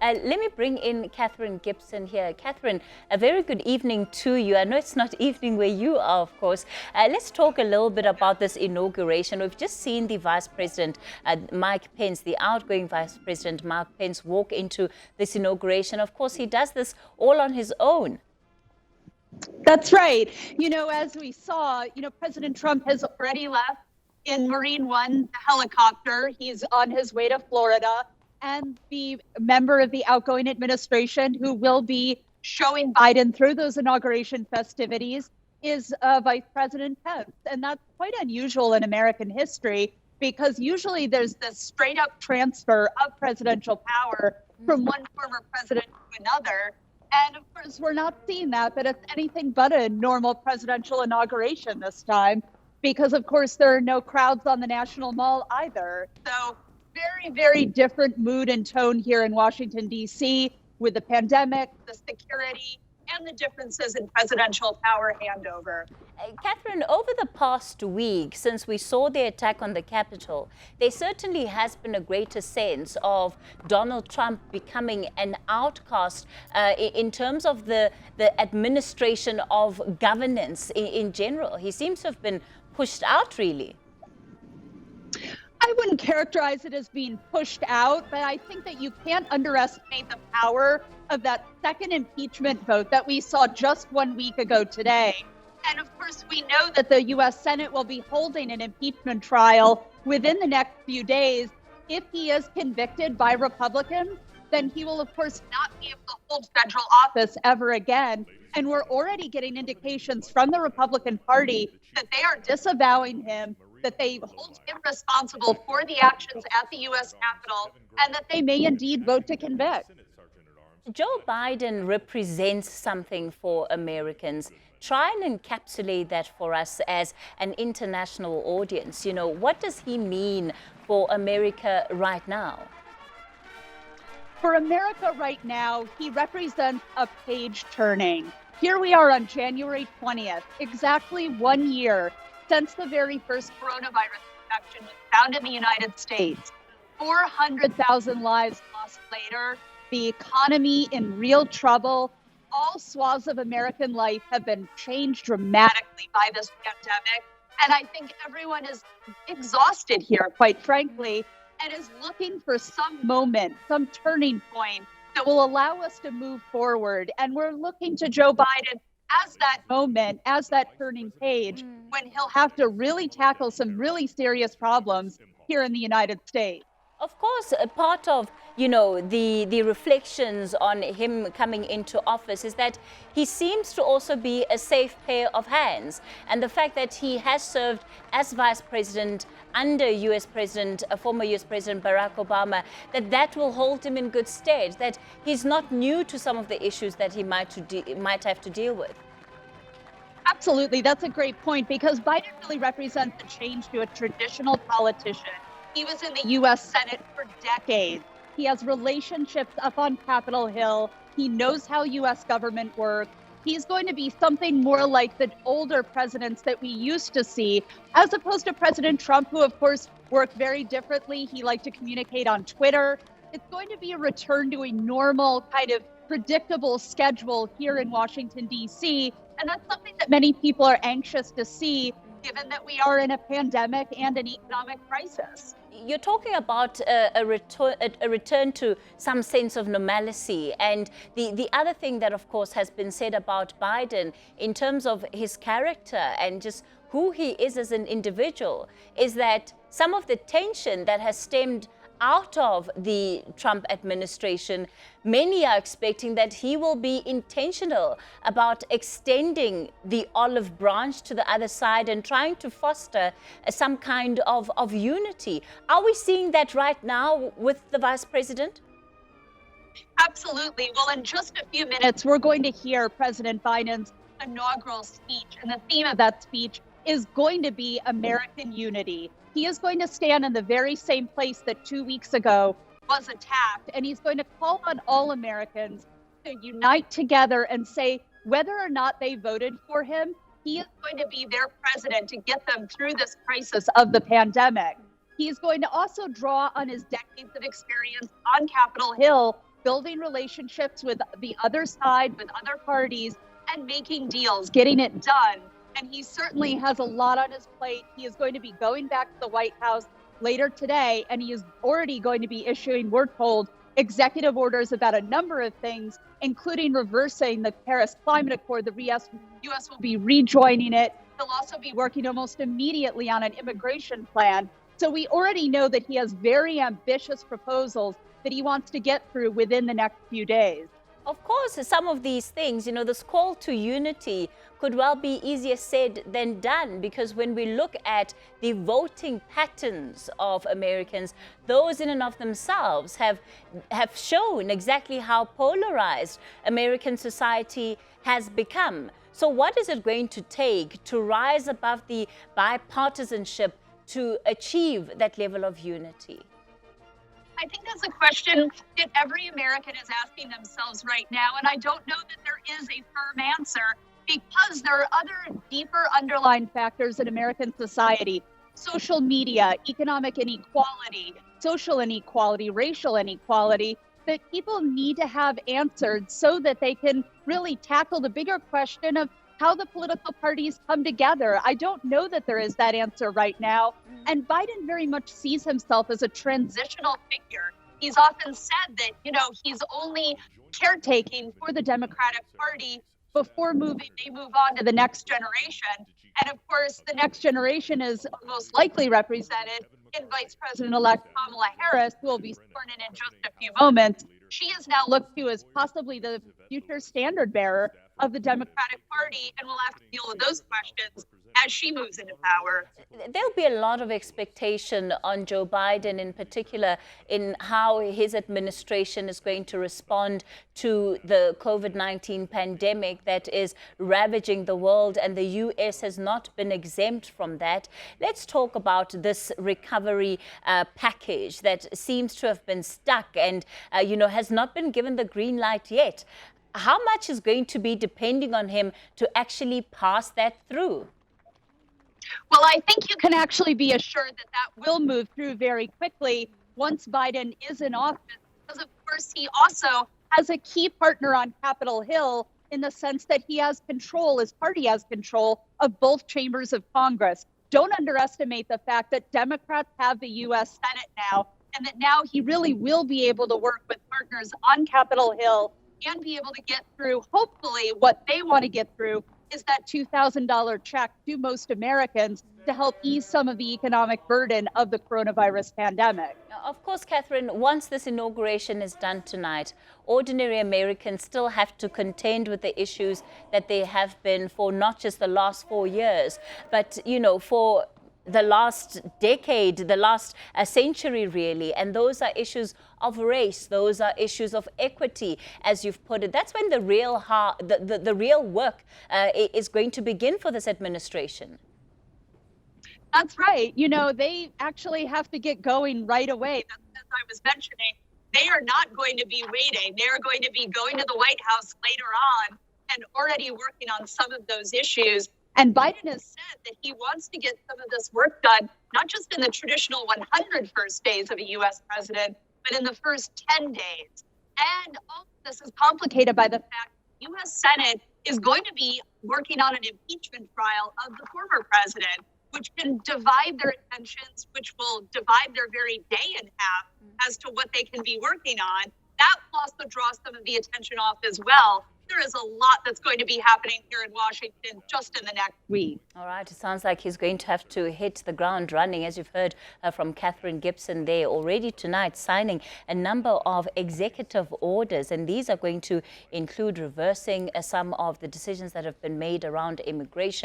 Let me bring in Katherine Gypson here. Katherine, a very good evening to you. I know it's not evening where you are, of course. Let's talk a little bit about this inauguration. We've just seen the Vice President, Mike Pence, the outgoing Vice President, Mike Pence, walk into this inauguration. Of course, he does this all on his own. That's right. As we saw, President Trump has already left in Marine One, the helicopter. He's on his way to Florida. And the member of the outgoing administration who will be showing Biden through those inauguration festivities is Vice President Pence. And that's quite unusual in American history because usually there's this straight up transfer of presidential power from one former president to another. And of course, we're not seeing that, but it's anything but a normal presidential inauguration this time because, of course, there are no crowds on the National Mall either. So very, very different mood and tone here in Washington, D.C. with the pandemic, the security, and the differences in presidential power handover. Katherine, over the past week, since we saw the attack on the Capitol, there certainly has been a greater sense of Donald Trump becoming an outcast in terms of the administration of governance in general. He seems to have been pushed out, really. I wouldn't characterize it as being pushed out, but I think that you can't underestimate the power of that second impeachment vote that we saw just 1 week ago today. And of course, we know that the U.S. Senate will be holding an impeachment trial within the next few days. If he is convicted by Republicans, then he will, of course, not be able to hold federal office ever again. And we're already getting indications from the Republican Party that they are disavowing him, that they hold him responsible for the actions at the U.S. Capitol, and that they may indeed vote to convict. Joe Biden represents something for Americans. Try and encapsulate that for us as an international audience. What does he mean for America right now? For America right now, he represents a page turning. Here we are on January 20th, exactly 1 year since the very first coronavirus infection was found in the United States. 400,000 lives lost later, the economy in real trouble. All swaths of American life have been changed dramatically by this pandemic. And I think everyone is exhausted here, quite frankly, and is looking for some moment, some turning point that will allow us to move forward. And we're looking to Joe Biden as that moment, as that turning page, when he'll have to really tackle some really serious problems here in the United States. Of course, a part of, the reflections on him coming into office is that he seems to also be a safe pair of hands. And the fact that he has served as vice president under former US President Barack Obama, that will hold him in good stead, that he's not new to some of the issues that he might have to deal with. Absolutely. That's a great point because Biden really represents a change to a traditional politician. He was in the U.S. Senate for decades. He has relationships up on Capitol Hill. He knows how U.S. government works. He's going to be something more like the older presidents that we used to see, as opposed to President Trump, who, of course, worked very differently. He liked to communicate on Twitter. It's going to be a return to a normal kind of predictable schedule here in Washington, D.C. And that's something that many people are anxious to see, given that we are in a pandemic and an economic crisis. You're talking about a return to some sense of normalcy. And the other thing that, of course, has been said about Biden in terms of his character and just who he is as an individual is that some of the tension that has stemmed out of the Trump administration, many are expecting that he will be intentional about extending the olive branch to the other side and trying to foster some kind of unity. Are we seeing that right now with the vice president? Absolutely. Well, in just a few minutes, we're going to hear President Biden's inaugural speech. And the theme of that speech is going to be American unity. He is going to stand in the very same place that 2 weeks ago was attacked, and he's going to call on all Americans to unite together and say whether or not they voted for him, he is going to be their president to get them through this crisis of the pandemic. He is going to also draw on his decades of experience on Capitol Hill building relationships with the other side, with other parties, and making deals, getting it done. And he certainly has a lot on his plate. He is going to be going back to the White House later today, and he is already going to be issuing, we're told, executive orders about a number of things, including reversing the Paris Climate Accord. The U.S. will be rejoining it. He'll also be working almost immediately on an immigration plan. So we already know that he has very ambitious proposals that he wants to get through within the next few days. Of course, some of these things, this call to unity could well be easier said than done, because when we look at the voting patterns of Americans, those in and of themselves have shown exactly how polarized American society has become. So what is it going to take to rise above the bipartisanship to achieve that level of unity? I think that's a question that every American is asking themselves right now. And I don't know that there is a firm answer, because there are other deeper underlying factors in American society: social media, economic inequality, social inequality, racial inequality, that people need to have answered so that they can really tackle the bigger question of how the political parties come together. I don't know that there is that answer right now. And Biden very much sees himself as a transitional figure. He's often said that, he's only caretaking for the Democratic Party before they move on to the next generation. And of course, the next generation is most likely represented in Vice President-elect Kamala Harris, who will be sworn in just a few moments. She is now looked to as possibly the future standard bearer of the Democratic Party, and will have to deal with those questions as she moves into power. There'll be a lot of expectation on Joe Biden in particular in how his administration is going to respond to the COVID-19 pandemic that is ravaging the world, and the U.S. has not been exempt from that. Let's talk about this recovery package that seems to have been stuck and, has not been given the green light yet. How much is going to be depending on him to actually pass that through? Well, I think you can actually be assured that will move through very quickly once Biden is in office, because of course he also has a key partner on Capitol Hill, in the sense that he has control, his party has control of both chambers of Congress. Don't underestimate the fact that Democrats have the U.S. Senate now, and that now he really will be able to work with partners on Capitol Hill and be able to get through, hopefully, what they want to get through is that $2,000 check to most Americans to help ease some of the economic burden of the coronavirus pandemic. Of course, Catherine, once this inauguration is done tonight, ordinary Americans still have to contend with the issues that they have been for not just the last 4 years, but, for the last decade, the last century, really. And those are issues of race. Those are issues of equity, as you've put it. That's when the real work is going to begin for this administration. That's right. They actually have to get going right away. As I was mentioning, they are not going to be waiting. They are going to be going to the White House later on and already working on some of those issues. And Biden has said that he wants to get some of this work done, not just in the traditional 100 first days of a U.S. president, but in the first 10 days. And all of this is complicated by the fact the U.S. Senate is going to be working on an impeachment trial of the former president, which can divide their attentions, which will divide their very day in half as to what they can be working on. That will also draw some of the attention off as well. There is a lot that's going to be happening here in Washington just in the next week. All right. It sounds like he's going to have to hit the ground running, as you've heard from Katherine Gypson there already tonight, signing a number of executive orders. And these are going to include reversing some of the decisions that have been made around immigration.